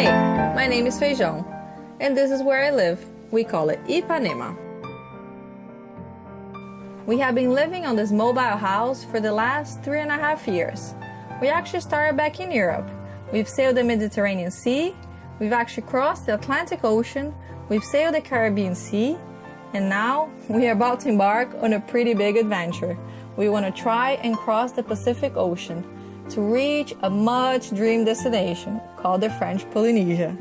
Hey, my name is Feijão, and this is where I live. We call it Ipanema. We have been living on this mobile house for the last 3.5 years. We actually started back in Europe. We've sailed the Mediterranean Sea, we've actually crossed the Atlantic Ocean, we've sailed the Caribbean Sea, and now we are about to embark on a pretty big adventure. We want to try and cross the Pacific Ocean to reach a much-dreamed destination called the French Polynesia.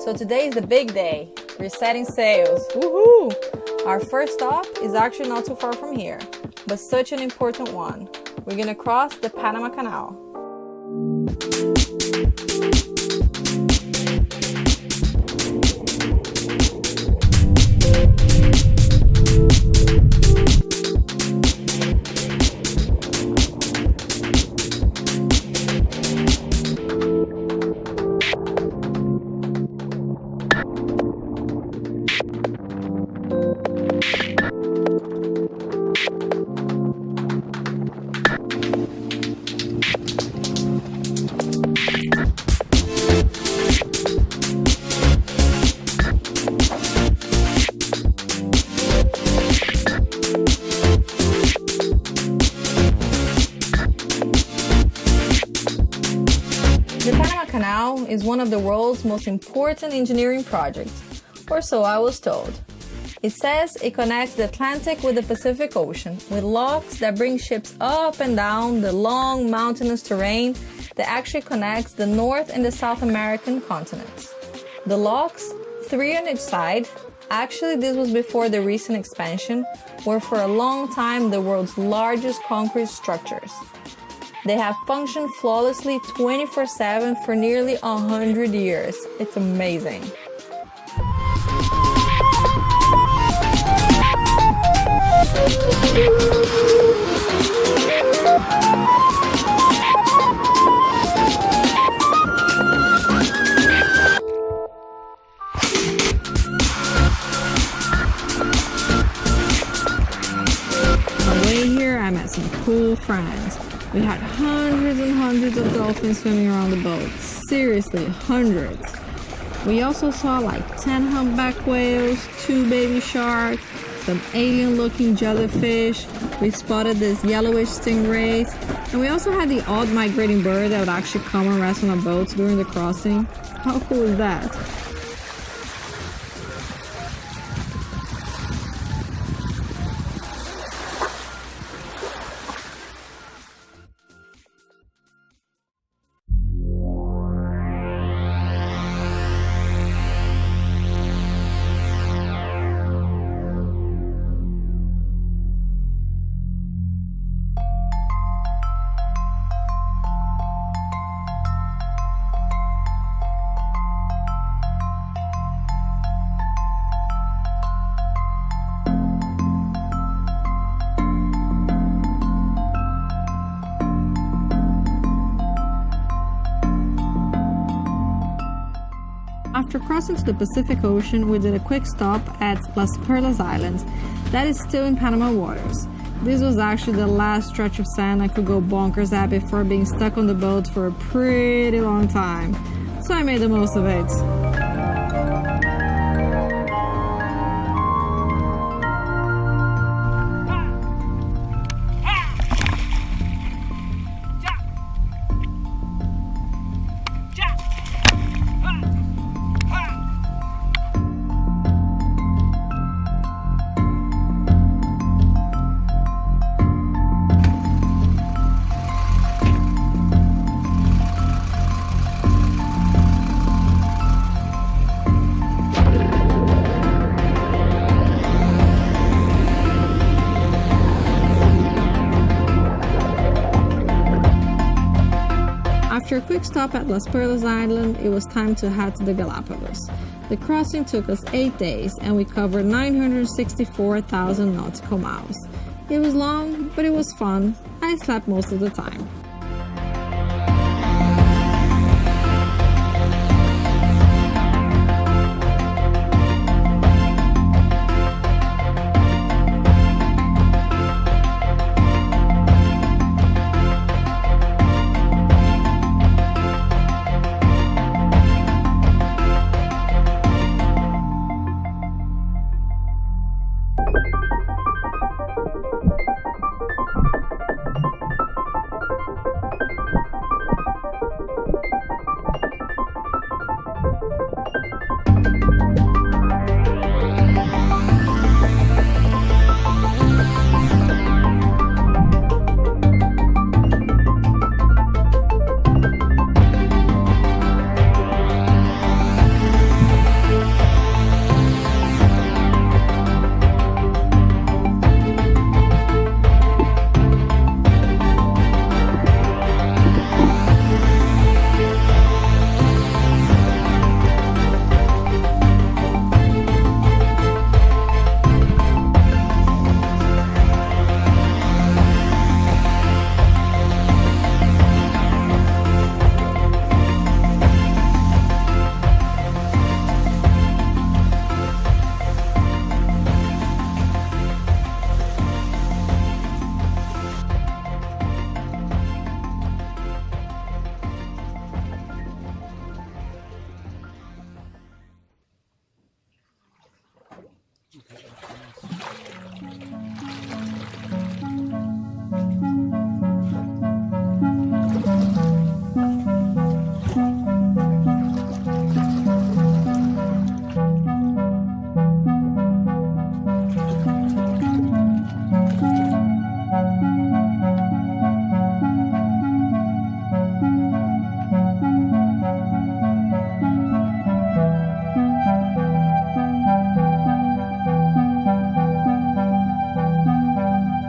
So today is the big day. We're setting sails. Woohoo! Our first stop is actually not too far from here, but such an important one. We're gonna cross the Panama Canal. The Panama Canal is one of the world's most important engineering projects, or so I was told. It says it connects the Atlantic with the Pacific Ocean, with locks that bring ships up and down the long mountainous terrain that actually connects the North and the South American continents. The locks, 3 on each side, actually this was before the recent expansion, were for a long time the world's largest concrete structures. They have functioned flawlessly 24/7 for nearly 100 years. It's amazing. On the way here, I met some cool friends. We had hundreds and hundreds of dolphins swimming around the boat. Seriously, hundreds. We also saw like 10 humpback whales, 2 baby sharks, some alien-looking jellyfish. We spotted this yellowish stingrays. And we also had the odd migrating bird that would actually come and rest on our boats during the crossing. How cool is that? After crossing to the Pacific Ocean, we did a quick stop at Las Perlas Islands. That is still in Panama waters. This was actually the last stretch of sand I could go bonkers at before being stuck on the boat for a pretty long time. So I made the most of it. quick stop at Las Perlas Island, it was time to head to the Galapagos. The crossing took us 8 days and we covered 964,000 nautical miles. It was long, but it was fun. I slept most of the time.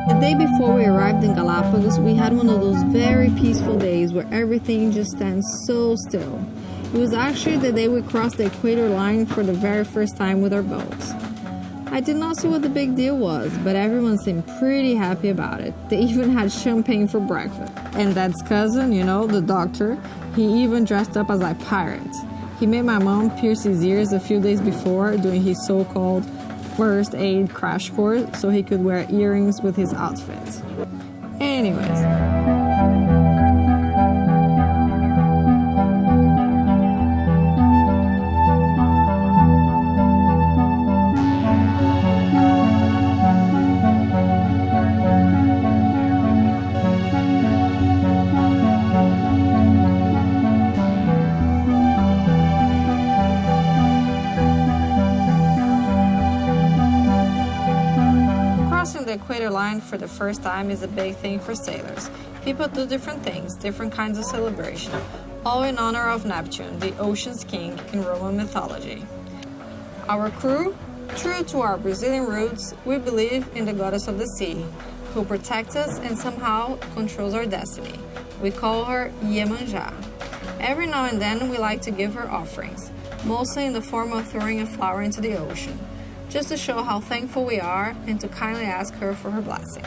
The day before we arrived in Galapagos, we had one of those very peaceful days where everything just stands so still. It was actually the day we crossed the equator line for the very first time with our boats. I did not see what the big deal was, but everyone seemed pretty happy about it. They even had champagne for breakfast. And Dad's cousin, the doctor, he even dressed up as a pirate. He made my mom pierce his ears a few days before doing his so-called first aid crash course so he could wear earrings with his outfit. Anyways. The equator line for the first time is a big thing for sailors. People do different things, different kinds of celebration, all in honor of Neptune, the ocean's king in Roman mythology. Our crew, true to our Brazilian roots, we believe in the goddess of the sea, who protects us and somehow controls our destiny. We call her Iemanjá. Every now and then we like to give her offerings, mostly in the form of throwing a flower into the ocean, just to show how thankful we are and to kindly ask her for her blessing.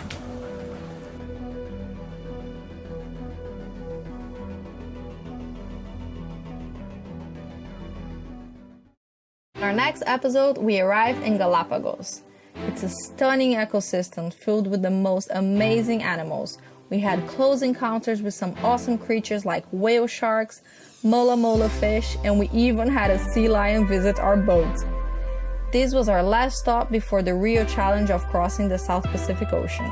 In our next episode, we arrived in Galapagos. It's a stunning ecosystem filled with the most amazing animals. We had close encounters with some awesome creatures like whale sharks, mola fish, and we even had a sea lion visit our boat. This was our last stop before the Rio challenge of crossing the South Pacific Ocean.